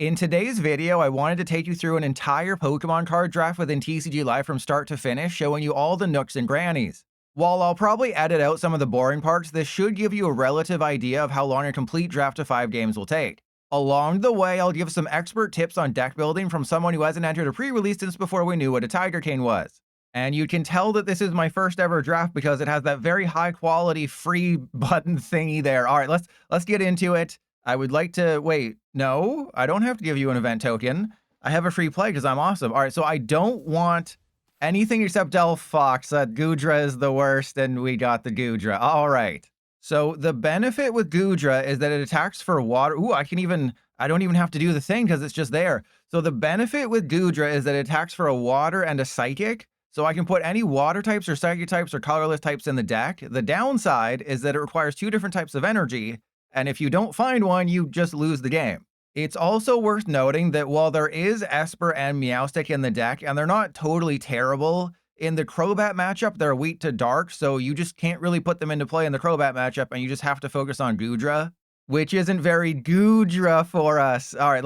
In today's video, I wanted to take you through an entire Pokemon card draft within TCG Live from start to finish, showing you all the nooks and crannies. While I'll probably edit out some of the boring parts, this should give you a relative idea of how long a complete draft of 5 games will take. Along the way, I'll give some expert tips on deck building from someone who hasn't entered a pre-release since before we knew what a Tiger King was. And you can tell that this is my first ever draft because it has that very high quality free button thingy there. All right, let's get into it. I would like to wait. No, I don't have to give you an event token. I have a free play because I'm awesome. All right, so I don't want anything except Delphox. Goodra is the worst, and we got the Goodra. All right. So the benefit with Goodra is that it attacks for water. Ooh, I don't even have to do the thing because it's just there. So the benefit with Goodra is that it attacks for a water and a psychic. So I can put any water types or psychic types or colorless types in the deck. The downside is that it requires 2 different types of energy. And if you don't find one, you just lose the game. It's also worth noting that while there is Esper and Meowstic in the deck, and they're not totally terrible, in the Crobat matchup, they're weak to Dark, so you just can't really put them into play in the Crobat matchup, and you just have to focus on Goodra, which isn't very Goodra for us. All right,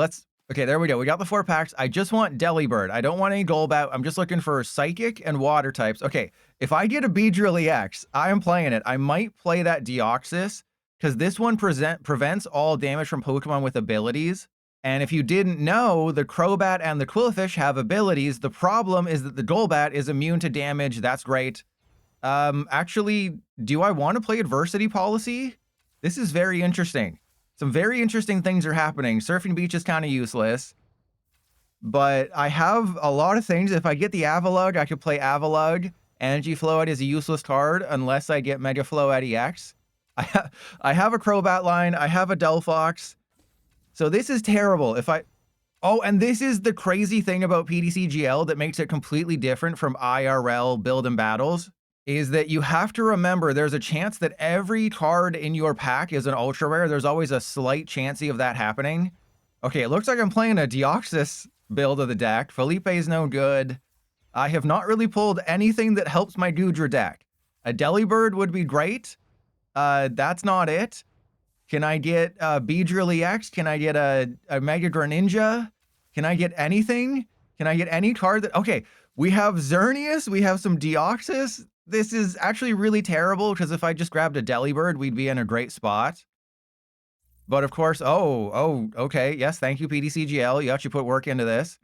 okay, there we go. We got the 4 packs. I just want Delibird. I don't want any Golbat. I'm just looking for Psychic and Water types. Okay, if I get a Beedrill EX, I am playing it. I might play that Deoxys, because this one prevents all damage from Pokemon with abilities. And if you didn't know, the Crobat and the Qwilfish have abilities. The problem is that the Golbat is immune to damage. That's great. Actually, do I want to play Adversity Policy? This is very interesting. Some very interesting things are happening. Surfing Beach is kind of useless. But I have a lot of things. If I get the Avalugg, I could play Avalugg. Energy Flow is a useless card unless I get Mega Flow at EX. I have a Crobat line. I have a Delphox. So this is terrible. Oh, and this is the crazy thing about PTCGL that makes it completely different from IRL build and battles, is that you have to remember there's a chance that every card in your pack is an ultra rare. There's always a slight chancey of that happening. Okay, it looks like I'm playing a Deoxys build of the deck. Felipe's no good. I have not really pulled anything that helps my Goodra deck. A Delibird would be great. That's not it. Can I get Beedrill EX? Can I get a Mega Greninja? Can I get anything? Can I get any card that... Okay, we have Xerneas. We have some Deoxys. This is actually really terrible because if I just grabbed a Delibird, we'd be in a great spot. But of course... Oh, okay. Yes, thank you, PTCGL. You actually put work into this.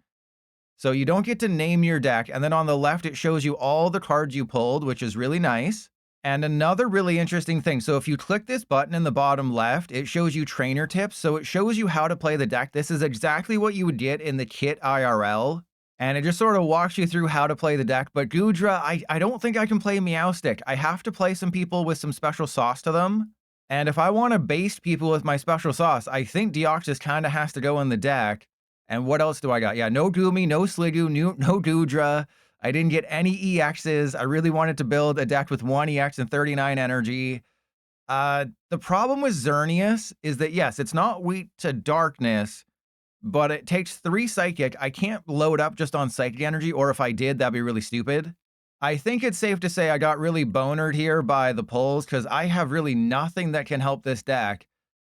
So you don't get to name your deck. And then on the left, it shows you all the cards you pulled, which is really nice. And another really interesting thing, so if you click this button in the bottom left, it shows you trainer tips. So it shows you how to play the deck. This is exactly what you would get in the kit IRL. And it just sort of walks you through how to play the deck. But Goodra, I don't think I can play Meowstic. I have to play some people with some special sauce to them. And if I want to baste people with my special sauce, I think Deoxys kind of has to go in the deck. And what else do I got? Yeah, no Goomy, no Sliggoo, no Goodra. I didn't get any EXs. I really wanted to build a deck with 1 EX and 39 energy. The problem with Xerneas is that, yes, it's not weak to darkness, but it takes 3 psychic. I can't load up just on psychic energy, or if I did, that'd be really stupid. I think it's safe to say I got really bonered here by the pulls because I have really nothing that can help this deck.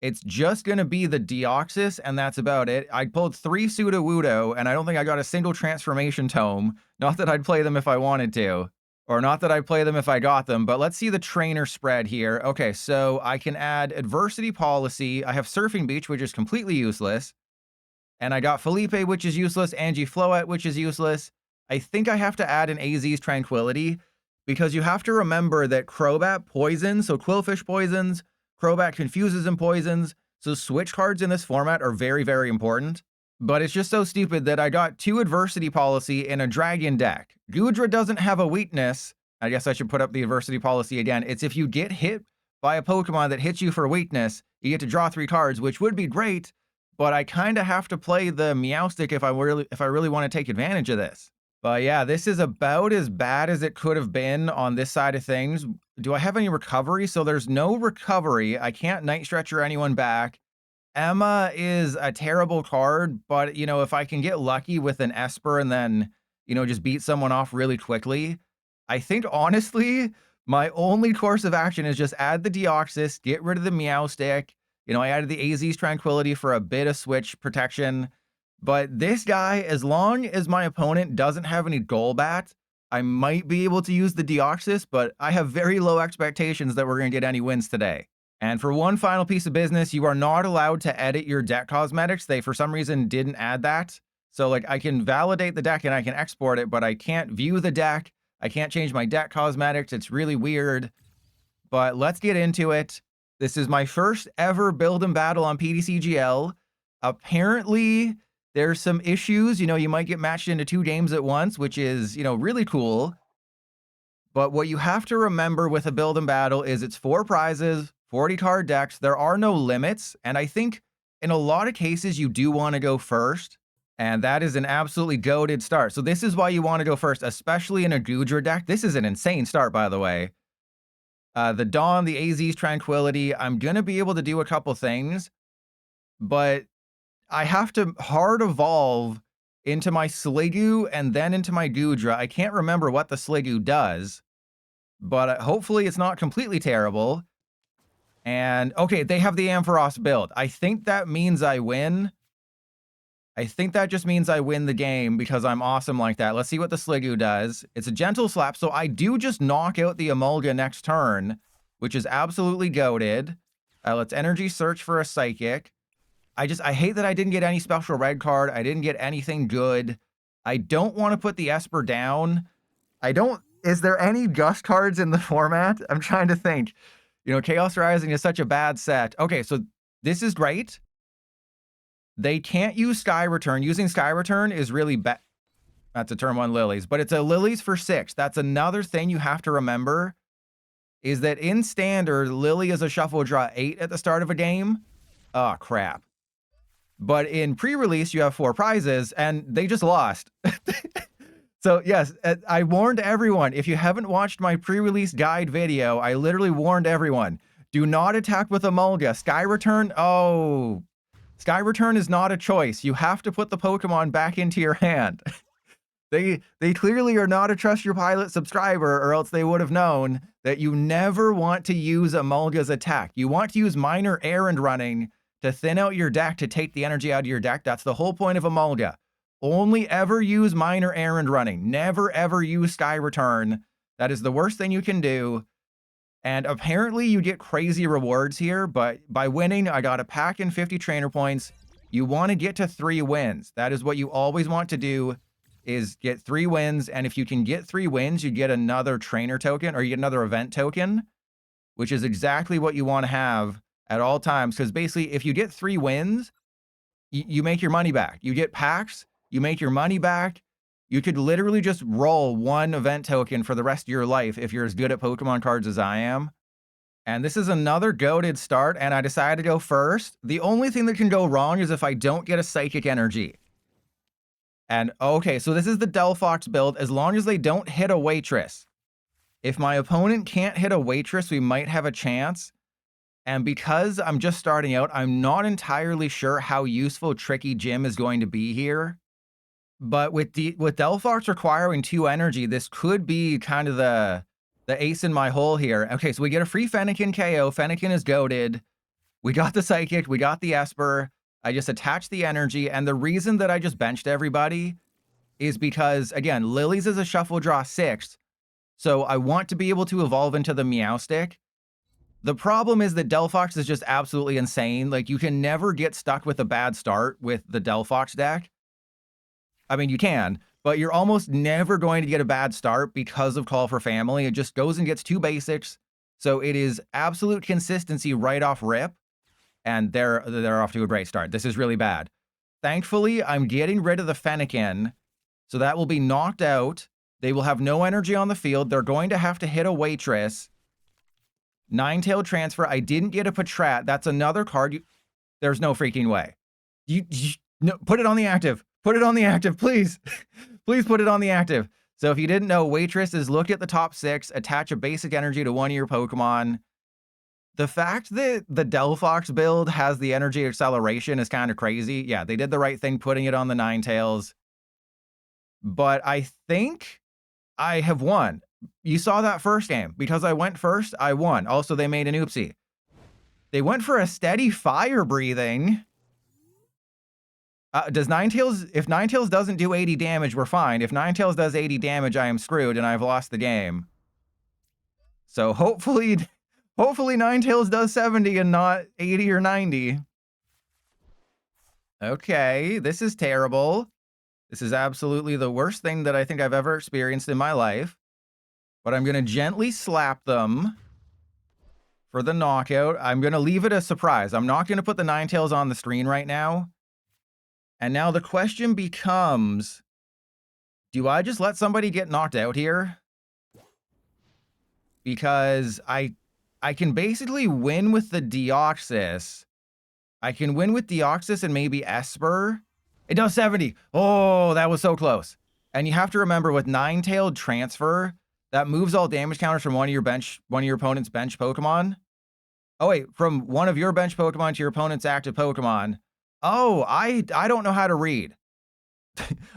It's just going to be the Deoxys, and that's about it. I pulled 3 Sudowoodo, and I don't think I got a single Transformation Tome. Not that I'd play them if I wanted to, or not that I'd play them if I got them, but let's see the trainer spread here. Okay, so I can add Adversity Policy. I have Surfing Beach, which is completely useless. And I got Felipe, which is useless, Angie Floette, which is useless. I think I have to add an AZ's Tranquility, because you have to remember that Crobat poisons, so Qwilfish poisons, Crobat confuses and poisons, so switch cards in this format are very, very important. But it's just so stupid that I got 2 Adversity Policy in a Dragon deck. Goodra doesn't have a weakness. I guess I should put up the Adversity Policy again. It's if you get hit by a Pokemon that hits you for weakness, you get to draw 3 cards, which would be great, but I kind of have to play the Meowstic if I really want to take advantage of this. But yeah, this is about as bad as it could have been on this side of things. Do I have any recovery? So there's no recovery. I can't Night Stretcher anyone back. Emma is a terrible card, but, you know, if I can get lucky with an Esper and then, you know, just beat someone off really quickly, I think, honestly, my only course of action is just add the Deoxys, get rid of the Meowstic. You know, I added the AZ's Tranquility for a bit of switch protection. But this guy, as long as my opponent doesn't have any Golbat, I might be able to use the Deoxys, but I have very low expectations that we're going to get any wins today. And for one final piece of business, you are not allowed to edit your deck cosmetics. They, for some reason, didn't add that. So, like, I can validate the deck and I can export it, but I can't view the deck. I can't change my deck cosmetics. It's really weird. But let's get into it. This is my first ever build and battle on PTCGL. Apparently, there's some issues. You know, you might get matched into 2 games at once, which is, you know, really cool. But what you have to remember with a build and battle is it's 4 prizes, 40 card decks. There are no limits. And I think in a lot of cases, you do want to go first. And that is an absolutely goated start. So this is why you want to go first, especially in a Gudra deck. This is an insane start, by the way. The Dawn, the AZ's Tranquility. I'm going to be able to do a couple things. But I have to hard evolve into my Sliggoo and then into my Gudra. I can't remember what the Sliggoo does, but hopefully it's not completely terrible. And okay, they have the Ampharos build. I think that means I win. I think that just means I win the game because I'm awesome like that. Let's see what the Sliggoo does. It's a gentle slap, so I do just knock out the Emolga next turn, which is absolutely goated. Let's energy search for a Psychic. I hate that I didn't get any special red card. I didn't get anything good. I don't want to put the Esper down. Is there any Gust cards in the format? I'm trying to think. You know, Chaos Rising is such a bad set. Okay, so this is great. They can't use Sky Return. Using Sky Return is really bad. That's a turn 1 Lilies, but it's a Lilies for 6. That's another thing you have to remember is that in Standard, Lily is a shuffle draw 8 at the start of a game. Oh, crap. But in pre-release, you have 4 prizes, and they just lost. So, yes, I warned everyone. If you haven't watched my pre-release guide video, I literally warned everyone. Do not attack with Emolga. Sky Return, oh. Sky Return is not a choice. You have to put the Pokemon back into your hand. They clearly are not a Trust Your Pilot subscriber, or else they would have known that you never want to use Emolga's attack. You want to use Minor Errand Running to thin out your deck, to take the energy out of your deck. That's the whole point of Emolga. Only ever use Minor Errand Running. Never, ever use Sky Return. That is the worst thing you can do. And apparently you get crazy rewards here, but by winning, I got a pack and 50 trainer points. You want to get to 3 wins. That is what you always want to do, is get 3 wins. And if you can get 3 wins, you get another trainer token, or you get another event token, which is exactly what you want to have at all times. Because basically, if you get 3 wins, you make your money back. You get packs, you make your money back. You could literally just roll 1 event token for the rest of your life if you're as good at Pokemon cards as I am. And this is another goated start, and I decided to go first. The only thing that can go wrong is if I don't get a Psychic Energy. And okay, so this is the Delphox build, as long as they don't hit a Waitress. If my opponent can't hit a Waitress, we might have a chance. And because I'm just starting out, I'm not entirely sure how useful Tricky Gym is going to be here. But with Delphox requiring 2 energy, this could be kind of the ace in my hole here. Okay, so we get a free Fennekin KO. Fennekin is goated. We got the Psychic. We got the Esper. I just attached the energy. And the reason that I just benched everybody is because, again, Lily's is a shuffle draw 6. So I want to be able to evolve into the Meowstic. The problem is that Delphox is just absolutely insane. Like, you can never get stuck with a bad start with the Delphox deck. I mean, you can, but you're almost never going to get a bad start because of Call for Family. It just goes and gets 2 basics. So it is absolute consistency right off rip. And they're off to a great start. This is really bad. Thankfully, I'm getting rid of the Fennekin. So that will be knocked out. They will have no energy on the field. They're going to have to hit a Waitress. Ninetale Transfer. I didn't get a Patrat. That's another card. There's no freaking way. No, put it on the active. Put it on the active, please. Please put it on the active. So if you didn't know, Waitress is look at the top 6, attach a basic energy to one of your Pokemon. The fact that the Delphox build has the energy acceleration is kind of crazy. Yeah, they did the right thing putting it on the Ninetales. But I think I have won. You saw that first game. Because I went first, I won. Also, they made an oopsie. They went for a steady Fire Breathing. Does Ninetales... If Ninetales doesn't do 80 damage, we're fine. If Ninetales does 80 damage, I am screwed and I've lost the game. So hopefully Ninetales does 70 and not 80 or 90. Okay, this is terrible. This is absolutely the worst thing that I think I've ever experienced in my life. But I'm going to gently slap them for the knockout. I'm going to leave it a surprise. I'm not going to put the Ninetales on the screen right now. And now the question becomes, do I just let somebody get knocked out here? Because I can basically win with the Deoxys. I can win with Deoxys and maybe Esper. It does 70. Oh, that was so close. And you have to remember with Ninetailed Transfer, that moves all damage counters from one of your opponent's bench Pokemon. Oh wait, from one of your bench Pokemon to your opponent's active Pokemon. Oh, I don't know how to read.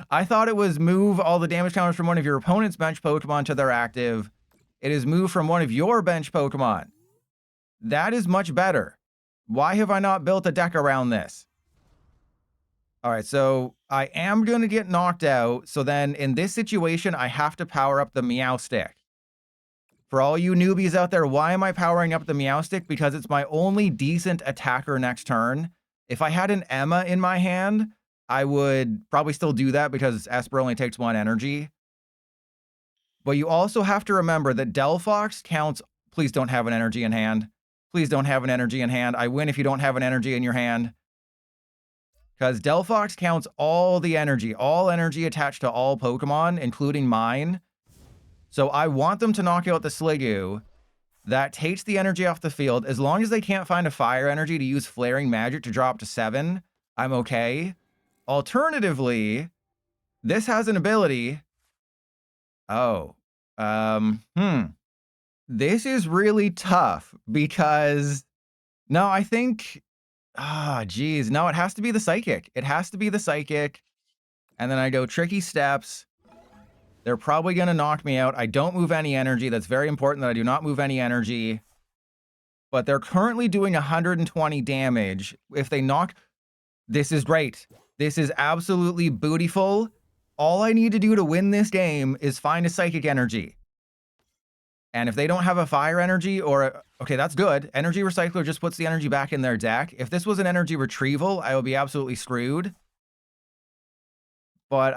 I thought it was move all the damage counters from one of your opponent's bench Pokemon to their active. It is move from one of your bench Pokemon. That is much better. Why have I not built a deck around this? All right, so I am going to get knocked out. So then in this situation, I have to power up the Meow Stick. For all you newbies out there, why am I powering up the Meow Stick? Because it's my only decent attacker next turn. If I had an Emma in my hand, I would probably still do that because Esper only takes 1 energy. But you also have to remember that Delphox counts... Please don't have an energy in hand. Please don't have an energy in hand. I win if you don't have an energy in your hand. Because Delphox counts all the energy, all energy attached to all Pokemon, including mine. So I want them to knock out the Sliggoo. That takes the energy off the field. As long as they can't find a fire energy to use Flaring Magic to drop to 7, I'm okay. Alternatively, this has an ability... Oh. This is really tough because... No, I think... geez. No, it has to be the Psychic. It has to be the Psychic. And then I go Tricky Steps. They're probably going to knock me out. I don't move any energy. That's very important that I do not move any energy. But they're currently doing 120 damage. If they knock... This is great. This is absolutely bootyful. All I need to do to win this game is find a Psychic Energy. And if they don't have a Fire Energy or... Okay, that's good. Energy Recycler just puts the energy back in their deck. If this was an Energy Retrieval, I would be absolutely screwed. But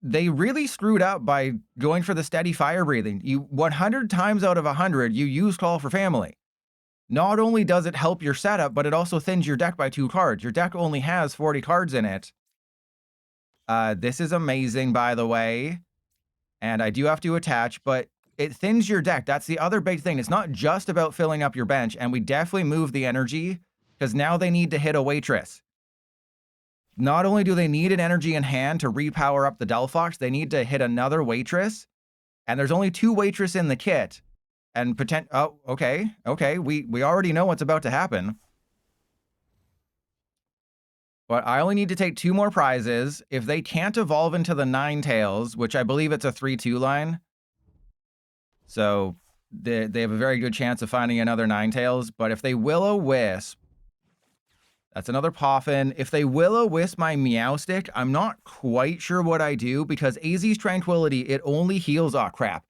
they really screwed up by going for the steady Fire Breathing. 100 times out of 100, you use Call for Family. Not only does it help your setup, but it also thins your deck by 2 cards. Your deck only has 40 cards in it. This is amazing, by the way. And I do have to attach, but it thins your deck. That's the other big thing. It's not just about filling up your bench, and we definitely move the energy, because now they need to hit a Waitress. Not only do they need an energy in hand to repower up the Delphox, they need to hit another Waitress, and there's only 2 Waitress in the kit. And oh, okay, we already know what's about to happen. But I only need to take 2 more prizes. If they can't evolve into the Ninetales, which I believe it's a 3-2 line, so they have a very good chance of finding another Ninetales. But if they Will-O-Wisp, that's another Poffin. If they Will-O-Wisp my Meowstic, I'm not quite sure what I do, because AZ's Tranquility, it only heals... Oh, crap.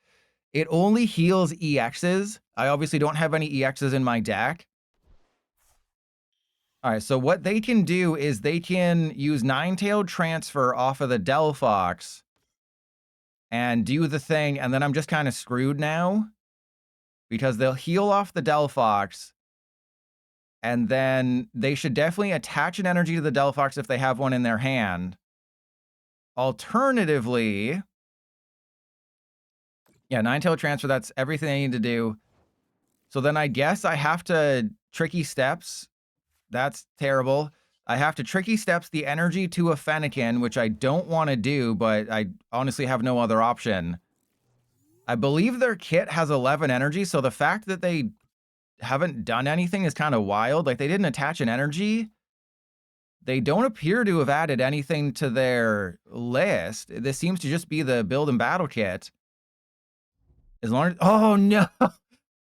It only heals EXs. I obviously don't have any EXs in my deck. All right, so what they can do is they can use Ninetailed Transfer off of the Delphox and do the thing, and then I'm just kind of screwed now because they'll heal off the Delphox, and then they should definitely attach an energy to the Delphox if they have one in their hand. Alternatively... Yeah, Ninetailed Transfer, that's everything I need to do. So then I guess I have to Tricky Steps. That's terrible. I have to Tricky Steps the energy to a Fennekin, which I don't want to do, but I honestly have no other option. I believe their kit has 11 energy, so the fact that they haven't done anything is kind of wild. Like, they didn't attach an energy. They don't appear to have added anything to their list. This seems to just be the build and battle kit. As long as... Oh, no.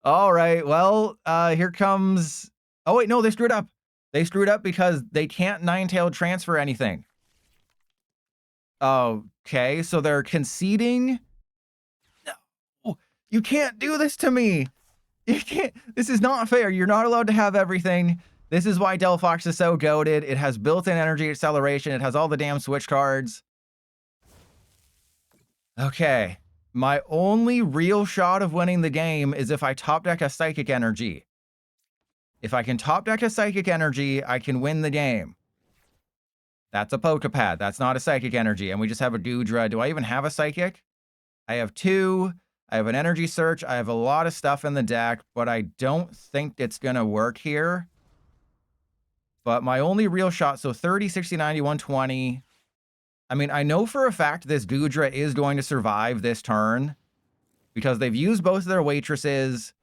All right. Well, here comes... Oh, wait. No, they screwed up. They screwed up because they can't Ninetailed Transfer anything. Okay, so they're conceding. No, you can't do this to me. You can't. This is not fair. You're not allowed to have everything. This is why Delphox is so goated. It has built-in energy acceleration. It has all the damn switch cards. Okay. My only real shot of winning the game is if I top deck a Psychic Energy. If I can top deck a Psychic Energy, I can win the game. That's a Pokepad. That's not a Psychic Energy. And we just have a Goodra. Do I even have a Psychic? I have 2. I have an Energy Search. I have a lot of stuff in the deck, but I don't think it's going to work here. But my only real shot, so 30, 60, 90, 120. I mean, I know for a fact this Goodra is going to survive this turn because they've used both of their waitresses.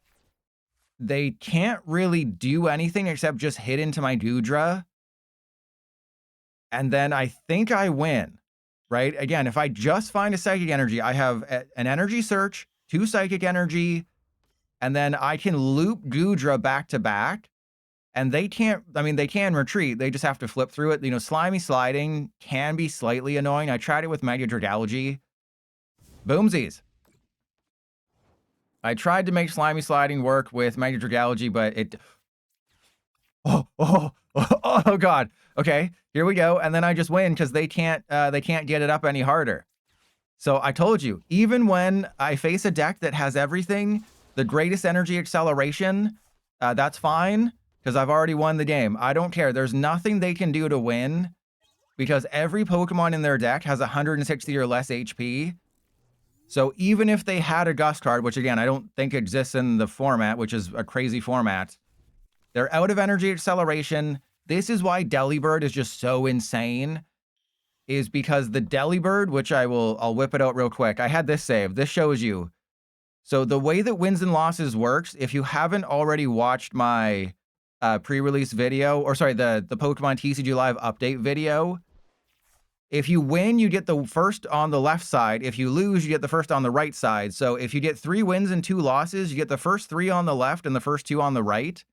They can't really do anything except just hit into my Goodra. And then I think I win, right? Again, if I just find a Psychic Energy, I have an Energy Search, 2 Psychic Energy, and then I can loop Goodra back to back. And they can't, I mean, they can retreat. They just have to flip through it. You know, Slimy Sliding can be slightly annoying. I tried it with Mega Dragalge. Boomsies. I tried to make Slimy Sliding work with Mega Dragalge, but it... Oh, God. Okay, here we go. And then I just win because they can't get it up any harder. So I told you, even when I face a deck that has everything, the greatest energy acceleration, that's fine because I've already won the game. I don't care. There's nothing they can do to win because every Pokemon in their deck has 160 or less HP. So even if they had a Gust card, which again, I don't think exists in the format, which is a crazy format, they're out of energy acceleration. This is why Delibird is just so insane, is because the Delibird, which I'll whip it out real quick. I had this saved. This shows you. So the way that wins and losses works, if you haven't already watched my pre-release video, or sorry, the Pokemon TCG Live update video, if you win, you get the first on the left side. If you lose, you get the first on the right side. So if you get 3 wins and 2 losses, you get the first 3 on the left and the first 2 on the right.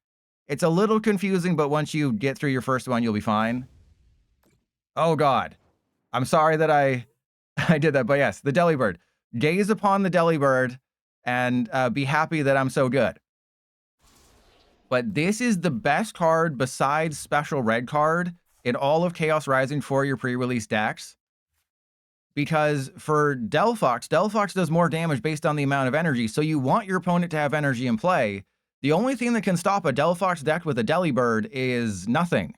It's a little confusing, but once you get through your first one, you'll be fine. Oh, God. I'm sorry that I did that, but yes, the Delibird. Gaze upon the Delibird and be happy that I'm so good. But this is the best card besides Special Red card in all of Chaos Rising for your pre-release decks. Because for Delphox, Delphox does more damage based on the amount of energy, so you want your opponent to have energy in play. The only thing that can stop a Delphox deck with a Delibird is nothing.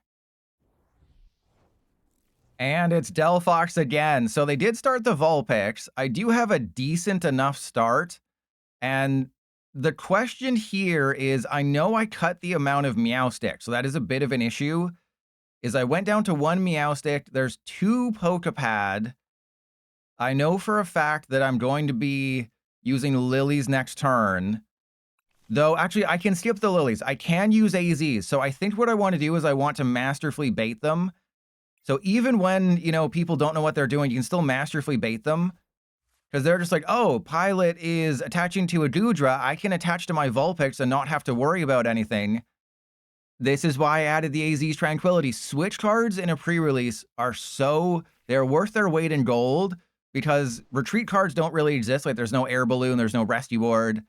And it's Delphox again. So they did start the Vulpix. I do have a decent enough start. And the question here is, I know I cut the amount of Meowstic, so that is a bit of an issue, is I went down to 1 Meowstic. There's 2 Pokepad. I know for a fact that I'm going to be using Lilies next turn. Though, actually, I can skip the Lilies. I can use AZs. So I think what I want to do is I want to masterfully bait them. So even when, you know, people don't know what they're doing, you can still masterfully bait them. Because they're just like, oh, Pilot is attaching to a Goodra. I can attach to my Vulpix and not have to worry about anything. This is why I added the AZ's Tranquility. Switch cards in a pre-release are they're worth their weight in gold because retreat cards don't really exist. Like there's no Air Balloon, there's no Rescue Ward.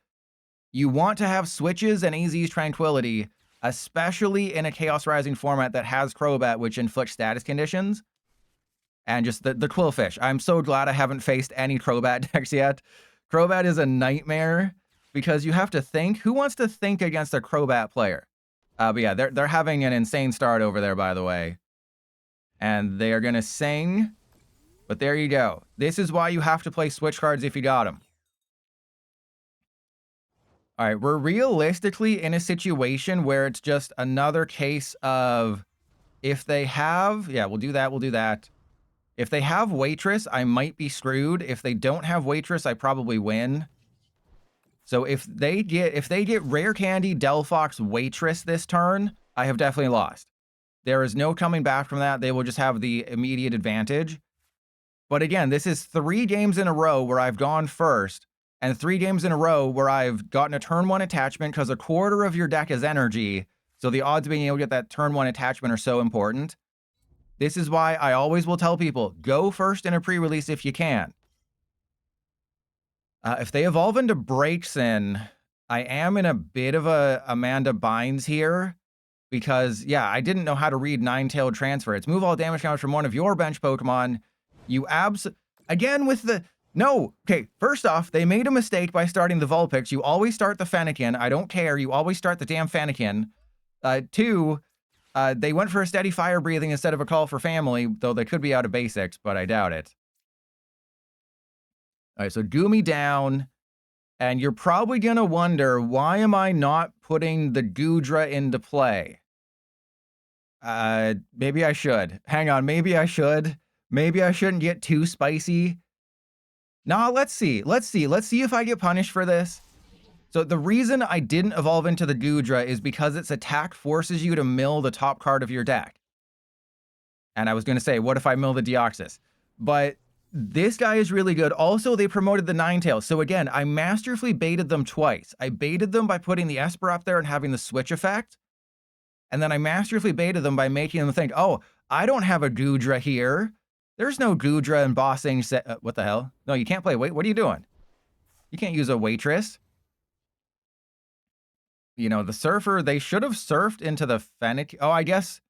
You want to have switches and AZ's Tranquility, especially in a Chaos Rising format that has Crobat, which inflicts status conditions. And just the Quillfish. I'm so glad I haven't faced any Crobat decks yet. Crobat is a nightmare because you have to think. Who wants to think against a Crobat player? But yeah, they're having an insane start over there, by the way. And they are going to sing. But there you go. This is why you have to play switch cards if you got them. All right, we're realistically in a situation where it's just another case of if they have... Yeah, we'll do that. If they have Waitress, I might be screwed. If they don't have Waitress, I probably win. So if they get Rare Candy, Delphox, Waitress this turn, I have definitely lost. There is no coming back from that. They will just have the immediate advantage. But again, this is 3 games in a row where I've gone first, and 3 games in a row where I've gotten a turn 1 attachment because a quarter of your deck is energy. So the odds of being able to get that turn 1 attachment are so important. This is why I always will tell people, go first in a pre-release if you can. If they evolve into Braixen, I am in a bit of a Amanda Bynes here. Because, yeah, I didn't know how to read Nine-Tailed Transfer. It's move all damage counters from one of your bench Pokemon. You again with the... No! Okay, first off, they made a mistake by starting the Vulpix. You always start the Fennekin. I don't care. You always start the damn Fennekin. Two, they went for a steady fire breathing instead of a call for family, though they could be out of basics, but I doubt it. All right, so Goomy down. And you're probably going to wonder, why am I not putting the Goodra into play? Maybe I should. Hang on, maybe I should. Maybe I shouldn't get too spicy. Nah, let's see. Let's see if I get punished for this. So the reason I didn't evolve into the Goodra is because its attack forces you to mill the top card of your deck. And I was going to say, what if I mill the Deoxys? But this guy is really good. Also, they promoted the Ninetales. So again, I masterfully baited them twice. I baited them by putting the Esper up there and having the switch effect. And then I masterfully baited them by making them think, oh, I don't have a Goodra here. There's no Goodra in bossing set. What the hell? No, you can't play. Wait, what are you doing? You can't use a waitress. You know, the Surfer, they should have surfed into the Fennec. Oh, I guess.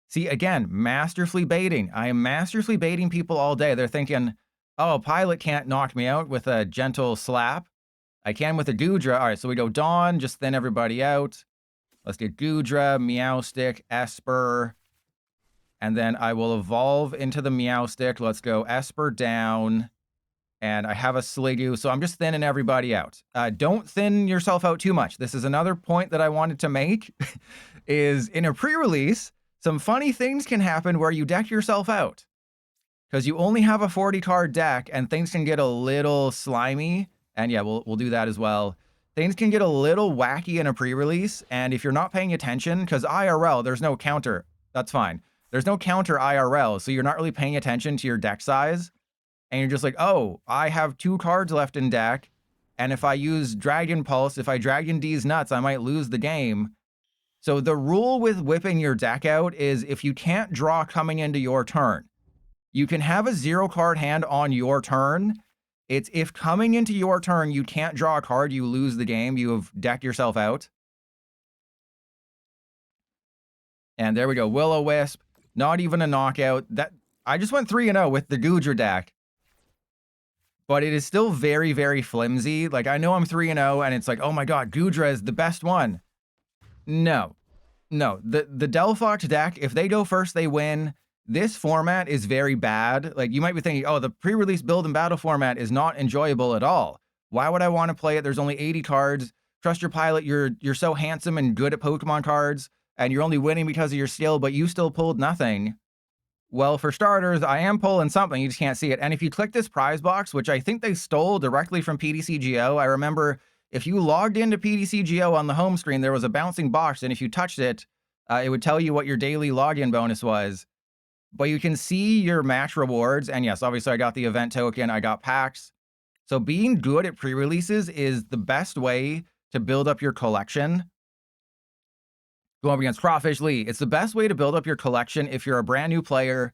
See, again, masterfully baiting. I am masterfully baiting people all day. They're thinking, oh, Pilot can't knock me out with a gentle slap. I can with a Goodra. All right, so we go Dawn, just thin everybody out. Let's get Goodra, Meowstic, Esper. And then I will evolve into the Meowstic. Let's go Esper down. And I have a Sliggoo, so I'm just thinning everybody out. Don't thin yourself out too much. This is another point that I wanted to make, is in a pre-release, some funny things can happen where you deck yourself out. Because you only have a 40-card deck, and things can get a little slimy. And yeah, we'll do that as well. Things can get a little wacky in a pre-release, and if you're not paying attention, because IRL, there's no counter. That's fine. There's no counter IRL, so you're not really paying attention to your deck size. And you're just like, oh, I have 2 cards left in deck, and if I use Dragon Pulse, if I Dragon D's nuts, I might lose the game. So the rule with whipping your deck out is if you can't draw coming into your turn, you can have a 0-card hand on your turn. It's if coming into your turn, you can't draw a card, you lose the game, you have decked yourself out. And there we go, Will-O-Wisp, not even a knockout. That I just went 3-0 with the Goodra deck. But it is still very, very flimsy. Like, I know I'm 3-0, and it's like, oh my god, Goodra is the best one. No. The Delphox deck, if they go first, they win. This format is very bad. Like, you might be thinking, oh, the pre-release build and battle format is not enjoyable at all. Why would I want to play it? There's only 80 cards. Trust your pilot, you're so handsome and good at Pokemon cards, and you're only winning because of your skill, but you still pulled nothing. Well, for starters, I am pulling something, you just can't see it. And if you click this prize box, which I think they stole directly from PTCGO, I remember if you logged into PTCGO on the home screen, there was a bouncing box, and if you touched it, it would tell you what your daily login bonus was. But you can see your match rewards, and yes, obviously I got the event token, I got packs. So being good at pre-releases is the best way to build up your collection. Going up against Crawfish Lee, it's the best way to build up your collection if you're a brand new player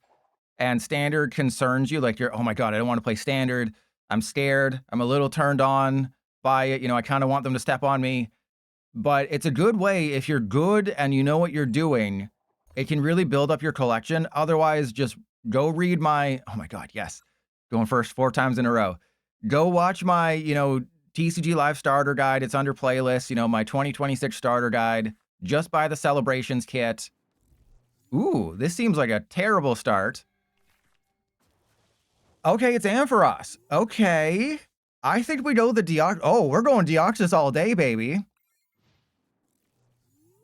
and Standard concerns you, like you're, oh my god, I don't want to play Standard, I'm scared, I'm a little turned on by it, you know, I kind of want them to step on me. But it's a good way, if you're good and you know what you're doing, it can really build up your collection. Otherwise, just go read my, oh my god, yes, going first 4 times in a row. Go watch my, you know, TCG Live starter guide, it's under playlist, you know, my 2026 starter guide. Just buy the Celebrations kit. Ooh, this seems like a terrible start. Okay, it's Ampharos. Okay. I think we go the Deoxys. Oh, we're going Deoxys all day, baby.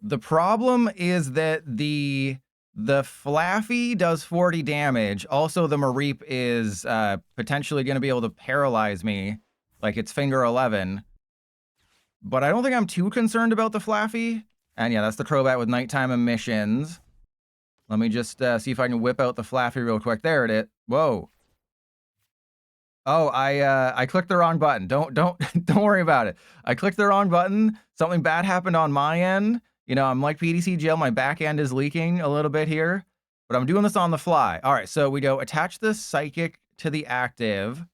The problem is that the Flaffy does 40 damage. Also, the Mareep is potentially going to be able to paralyze me. Like, it's finger 11. But I don't think I'm too concerned about the Flaffy. And yeah, that's the Crobat with nighttime emissions. Let me just see if I can whip out the Flaffy real quick. There it is. Whoa. Oh, I clicked the wrong button. Don't worry about it. I clicked the wrong button. Something bad happened on my end. You know, I'm like PDCGL. My back end is leaking a little bit here. but I'm doing this on the fly. All right, so we go attach the psychic to the active.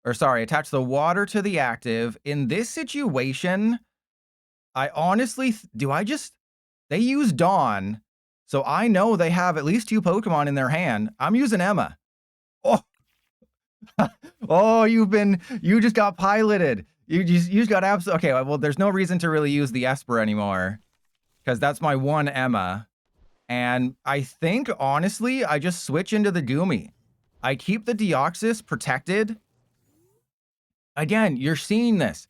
Or sorry, attach the water to the active. In this situation, I honestly, they use Dawn. So I know they have at least 2 Pokemon in their hand. I'm using Emma. Oh, oh, you just got piloted. You just got okay, well, there's no reason to really use the Esper anymore. Because that's my one Emma. And I think, honestly, I just switch into the Goomy. I keep the Deoxys protected. Again, you're seeing this.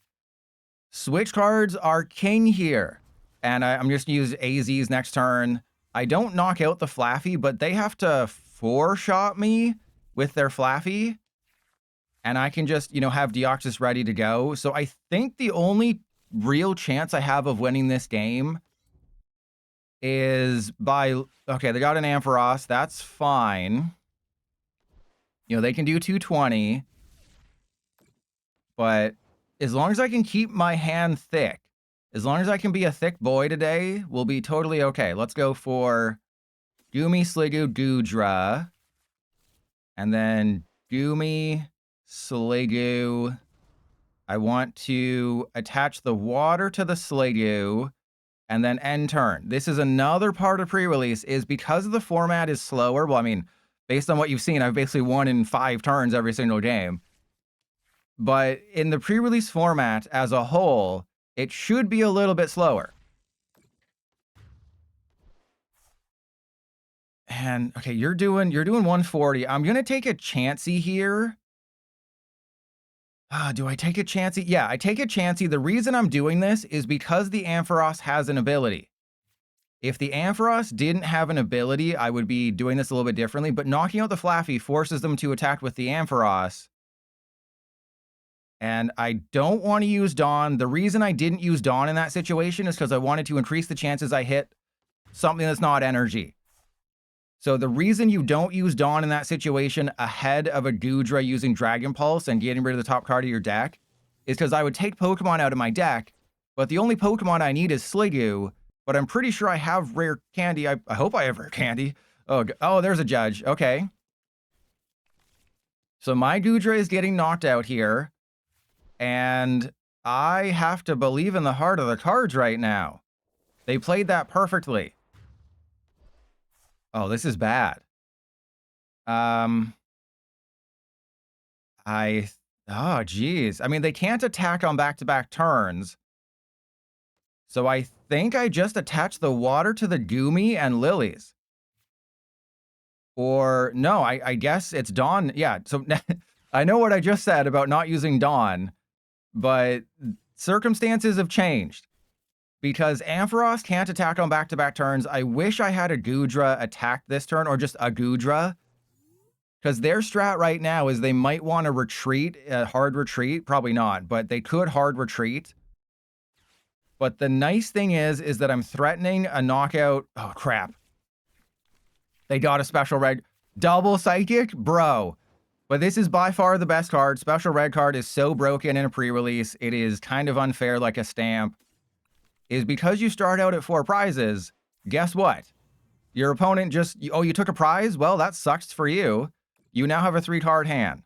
Switch cards are king here. And I'm just going to use AZ's next turn. I don't knock out the Flaffy, but they have to 4-shot me with their Flaffy. And I can just, have Deoxys ready to go. So I think the only real chance I have of winning this game is by... Okay, they got an Ampharos. That's fine. They can do 220. But as long as I can keep my hand thick, as long as I can be a thick boy today, we'll be totally okay. Let's go for Goomy, Sliggoo, Goodra. And then Goomy, Sliggoo. I want to attach the water to the Sliggoo and then end turn. This is another part of pre-release, is because the format is slower. Well, I mean, based on what you've seen, I've basically won in 5 turns every single game. But in the pre-release format as a whole, it should be a little bit slower. And okay, you're doing 140. I'm gonna take a chancey here. Do I take a chancey? Yeah, I take a chancey. The reason I'm doing this is because the Ampharos has an ability. If the Ampharos didn't have an ability, I would be doing this a little bit differently, but knocking out the Flaffy forces them to attack with the Ampharos. And I don't want to use Dawn. The reason I didn't use Dawn in that situation is because I wanted to increase the chances I hit something that's not energy. So the reason you don't use Dawn in that situation ahead of a Goodra using Dragon Pulse and getting rid of the top card of your deck is because I would take Pokemon out of my deck, but the only Pokemon I need is Sliggoo, but I'm pretty sure I have rare candy. I hope I have rare candy. Oh, there's a Judge. Okay. So my Goodra is getting knocked out here. And I have to believe in the heart of the cards right now. They played that perfectly. Oh, this is bad. Oh, geez. I mean, they can't attack on back-to-back turns. So I think I just attach the water to the Goomy and Lilies. Or, no, I guess it's Dawn. Yeah, so I know what I just said about not using Dawn. But circumstances have changed because Ampharos can't attack on back-to-back turns. I wish I had a Goodra attack this turn, or just a Goodra, because their strat right now is they might want to retreat, hard retreat. Probably not, but they could hard retreat. But the nice thing is that I'm threatening a knockout. Oh, crap. They got a special red. Double Psychic? Bro. But this is by far the best card. Special red card is so broken in a pre-release. It is kind of unfair, like a stamp. Is because you start out at 4 prizes, guess what? Your opponent just, you took a prize? Well, that sucks for you. You now have a 3-card hand.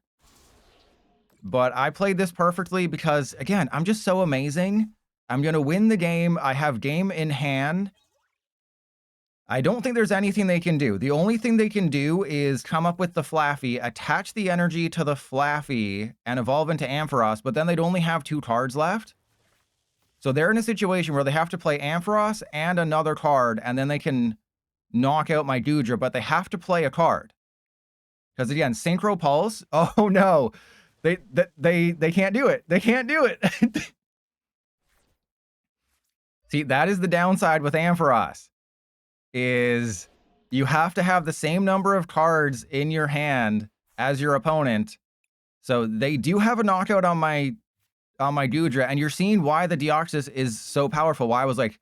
But I played this perfectly because, again, I'm just so amazing. I'm going to win the game. I have game in hand. I don't think there's anything they can do. The only thing they can do is come up with the Flaffy, attach the energy to the Flaffy, and evolve into Ampharos, but then they'd only have 2 cards left. So they're in a situation where they have to play Ampharos and another card, and then they can knock out my Goodra, but they have to play a card. Because again, Synchro Pulse, oh no, they can't do it. They can't do it. See, that is the downside with Ampharos. Is you have to have the same number of cards in your hand as your opponent. So they do have a knockout on my Goodra, and you're seeing why the Deoxys is so powerful. Why I was like,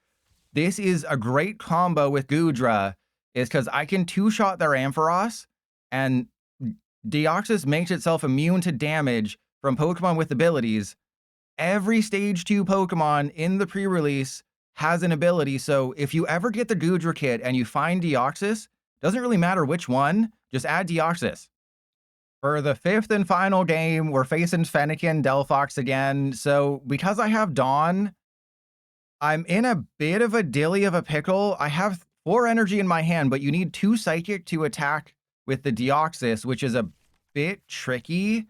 this is a great combo with Goodra, is because I can 2-shot their Ampharos, and Deoxys makes itself immune to damage from Pokemon with abilities. Every Stage 2 Pokemon in the pre-release has an ability, so if you ever get the Goodra kit and you find Deoxys, Doesn't really matter which one, just add Deoxys. For the 5th and final game, we're facing Fennekin, Delphox again. So because I have Dawn, I'm in a bit of a dilly of a pickle. I have 4 energy in my hand, but you need 2 Psychic to attack with the Deoxys, which is a bit tricky.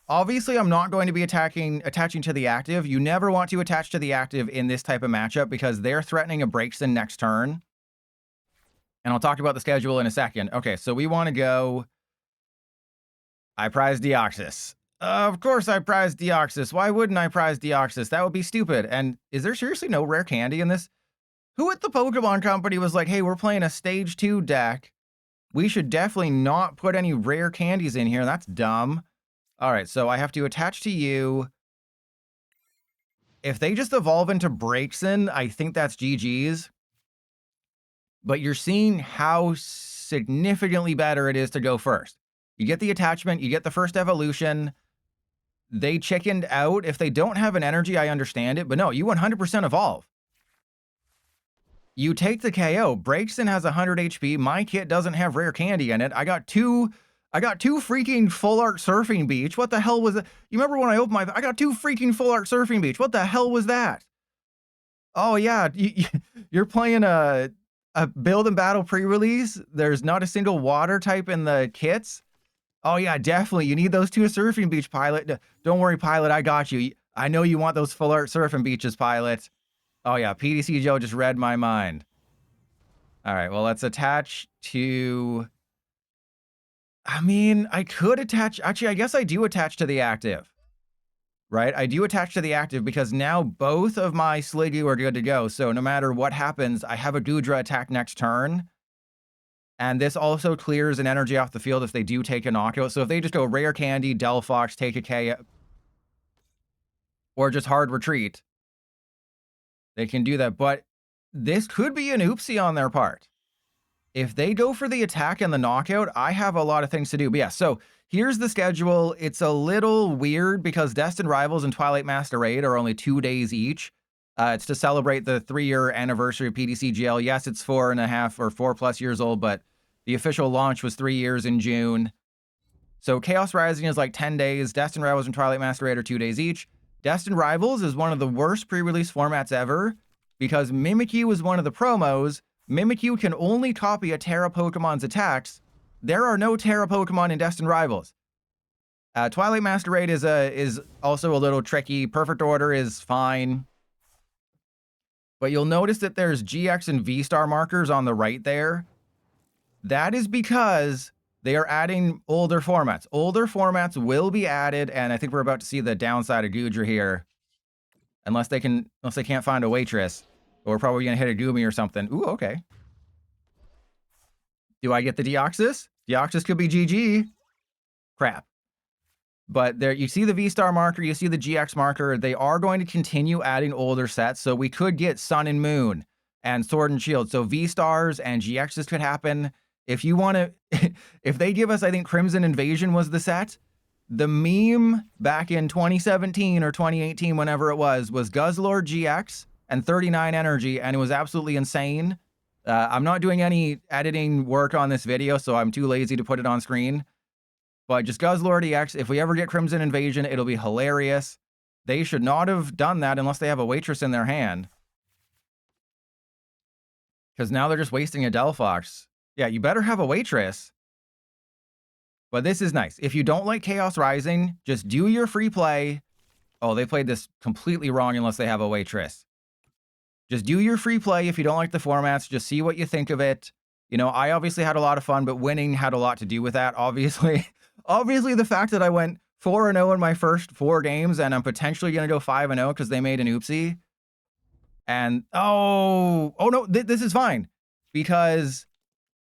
Obviously, I'm not going to be attaching to the active. You never want to attach to the active in this type of matchup because they're threatening a Braixen next turn. And I'll talk about the schedule in a second. Okay, so we want to go... I prize Deoxys. Of course I prize Deoxys. Why wouldn't I prize Deoxys? That would be stupid. And is there seriously no rare candy in this? Who at the Pokemon Company was like, hey, we're playing a Stage 2 deck. We should definitely not put any rare candies in here. That's dumb. All right, so I have to attach to you. If they just evolve into Braixen, I think that's GG's. But you're seeing how significantly better it is to go first. You get the attachment, you get the first evolution. They chickened out. If they don't have an energy, I understand it. But no, you 100% evolve. You take the KO. Braixen has 100 HP. My kit doesn't have rare candy in it. I got two freaking full art surfing beach. What the hell was that? You remember when I opened I got 2 freaking full art surfing beach. What the hell was that? Oh yeah, you're playing a build and battle pre-release. There's not a single water type in the kits. Oh yeah, definitely. You need those 2 surfing beach, Pilot. Don't worry, Pilot. I got you. I know you want those full art surfing beaches, Pilot. Oh yeah, PDC Joe just read my mind. All right, well, let's attach to... I mean, I could attach... Actually, I guess I do attach to the active. Right? I do attach to the active because now both of my Sliggoo are good to go. So no matter what happens, I have a Goodra attack next turn. And this also clears an energy off the field if they do take a knockout. So if they just go Rare Candy, Delphox, take a K, or just hard retreat, they can do that. But this could be an oopsie on their part. If they go for the attack and the knockout, I have a lot of things to do. But yeah, so here's the schedule. It's a little weird because Destined Rivals and Twilight Masquerade are only 2 days each. It's to celebrate the 3-year anniversary of PDCGL. Yes, it's 4.5 or 4+ years old, but the official launch was 3 years in June. So Chaos Rising is like 10 days. Destined Rivals and Twilight Masquerade are 2 days each. Destined Rivals is one of the worst pre-release formats ever because Mimikyu is one of the promos. Mimikyu can only copy a Terra Pokemon's attacks. There are no Terra Pokemon in Destined Rivals. Twilight Masquerade is also a little tricky. Perfect Order is fine. But you'll notice that there's GX and V-Star markers on the right there. That is because they are adding older formats. Older formats will be added, and I think we're about to see the downside of Goodra here. Unless they can't find a waitress. But we're probably gonna hit a Goomy or something. Ooh, okay. Do I get the Deoxys? Deoxys could be GG. Crap. But there, you see the V-Star marker, you see the GX marker. They are going to continue adding older sets, so we could get Sun and Moon and Sword and Shield. So V-Stars and GXs could happen. If you want to, if they give us, I think Crimson Invasion was the set. The meme back in 2017 or 2018, whenever it was Guzzlord GX and 39 energy, and it was absolutely insane. I'm not doing any editing work on this video, so I'm too lazy to put it on screen. But just Guzzlord EX, if we ever get Crimson Invasion, it'll be hilarious. They should not have done that unless they have a waitress in their hand. Because now they're just wasting a Delphox. Yeah, you better have a waitress. But this is nice. If you don't like Chaos Rising, just do your free play. Oh, they played this completely wrong unless they have a waitress. Just do your free play if you don't like the formats. Just see what you think of it. You know, I obviously had a lot of fun, but winning had a lot to do with that, obviously. Obviously, the fact that I went 4-0 in my first 4 games and I'm potentially going to go 5-0 because they made an oopsie. And, oh no, this is fine. Because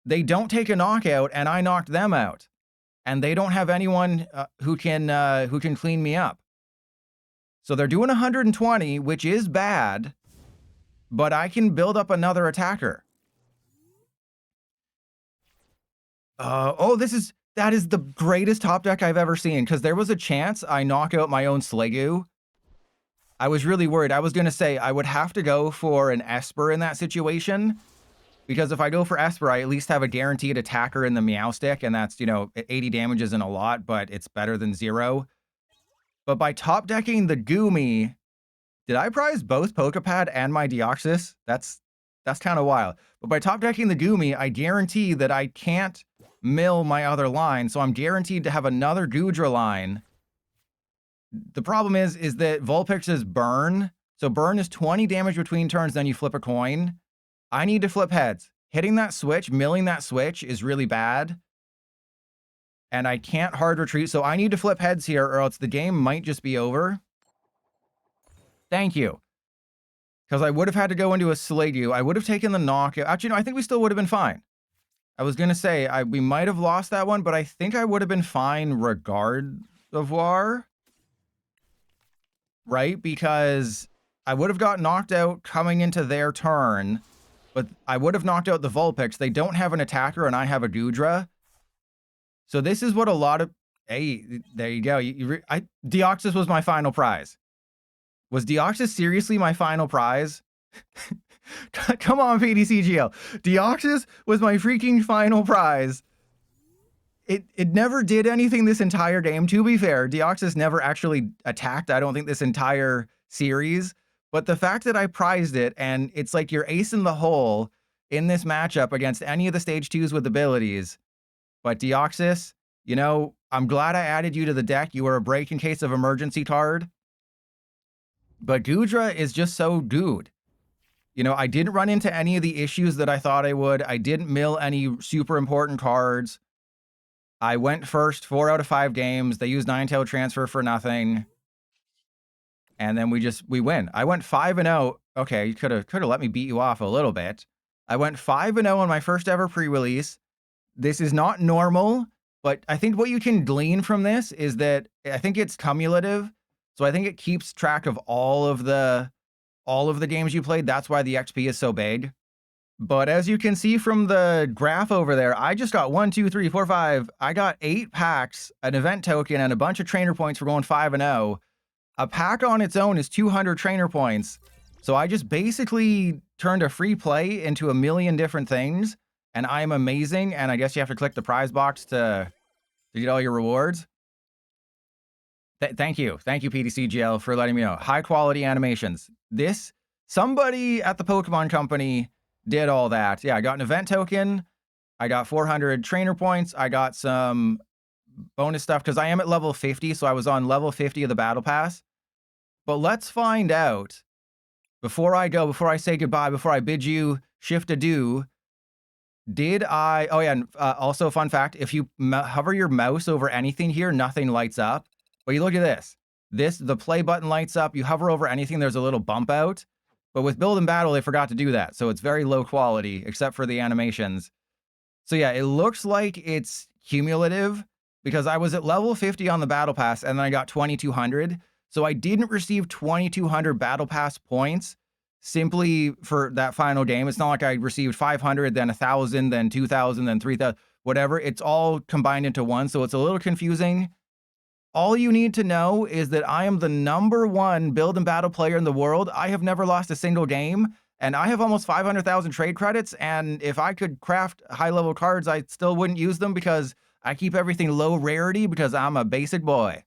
they don't take a knockout and I knocked them out. And they don't have anyone who can clean me up. So they're doing 120, which is bad. But I can build up another attacker. That is the greatest top deck I've ever seen, because there was a chance I knock out my own Sliggoo. I was really worried. I was going to say I would have to go for an Esper in that situation, Because if I go for Esper, I at least have a guaranteed attacker in the Meowstic, and that's, 80 damage isn't a lot, but it's better than 0. But by top decking the Goomy, did I prize both Pokepad and my Deoxys? That's kind of wild. But by top decking the Goomy, I guarantee that I can't mill my other line, so I'm guaranteed to have another Goodra line. The problem is that Vulpix is burn. So burn is 20 damage between turns, then you flip a coin. I need to flip heads. Hitting that switch, milling that switch is really bad. And I can't hard retreat, so I need to flip heads here, or else the game might just be over. Thank you. Because I would have had to go into a Sladew. I would have taken the knockout. Actually, no, I think we still would have been fine. I was going to say, we might have lost that one, but I think I would have been fine regardless. Right? Because I would have got knocked out coming into their turn, but I would have knocked out the Vulpix. They don't have an attacker, and I have a Goodra. So this is what a lot of... Hey, there you go. Deoxys was my final prize. Was Deoxys seriously my final prize? Come on, PDCGL. Deoxys was my freaking final prize. It never did anything this entire game. To be fair, Deoxys never actually attacked, I don't think, this entire series. But the fact that I prized it, and it's like you're ace in the hole in this matchup against any of the stage 2s with abilities. But Deoxys, I'm glad I added you to the deck. You were a break in case of emergency card. But Goodra is just so good. I didn't run into any of the issues that I thought I would. I didn't mill any super important cards. I went first 4 out of 5 games. They used Ninetale Transfer for nothing. And then we win. I went 5-0. Okay, you could have let me beat you off a little bit. I went 5-0 on my first ever pre-release. This is not normal, but I think what you can glean from this is that I think it's cumulative. So I think it keeps track of all of the games you played. That's why the XP is so big. But as you can see from the graph over there, I just got 1, 2, 3, 4, 5. I got 8 packs, an event token, and a bunch of trainer points for going 5-0. A pack on its own is 200 trainer points. So I just basically turned a free play into a million different things. And I'm amazing. And I guess you have to click the prize box to get all your rewards. Thank you. Thank you, PDCGL, for letting me know. High quality animations. Somebody at the Pokemon Company did all that. Yeah, I got an event token. I got 400 trainer points. I got some bonus stuff because I am at level 50. So I was on level 50 of the Battle Pass. But let's find out before I say goodbye, before I bid you shift adieu. Oh yeah, and also fun fact, if you hover your mouse over anything here, nothing lights up. But you look at this. The play button lights up. You hover over anything, there's a little bump out. But with Build and Battle, they forgot to do that. So it's very low quality, except for the animations. So yeah, it looks like it's cumulative because I was at level 50 on the Battle Pass and then I got 2,200. So I didn't receive 2,200 Battle Pass points simply for that final game. It's not like I received 500, then 1,000, then 2,000, then 3,000, whatever. It's all combined into one. So it's a little confusing. All you need to know is that I am the #1 Build and Battle player in the world. I have never lost a single game, and I have almost 500,000 trade credits, and if I could craft high-level cards, I still wouldn't use them because I keep everything low rarity because I'm a basic boy.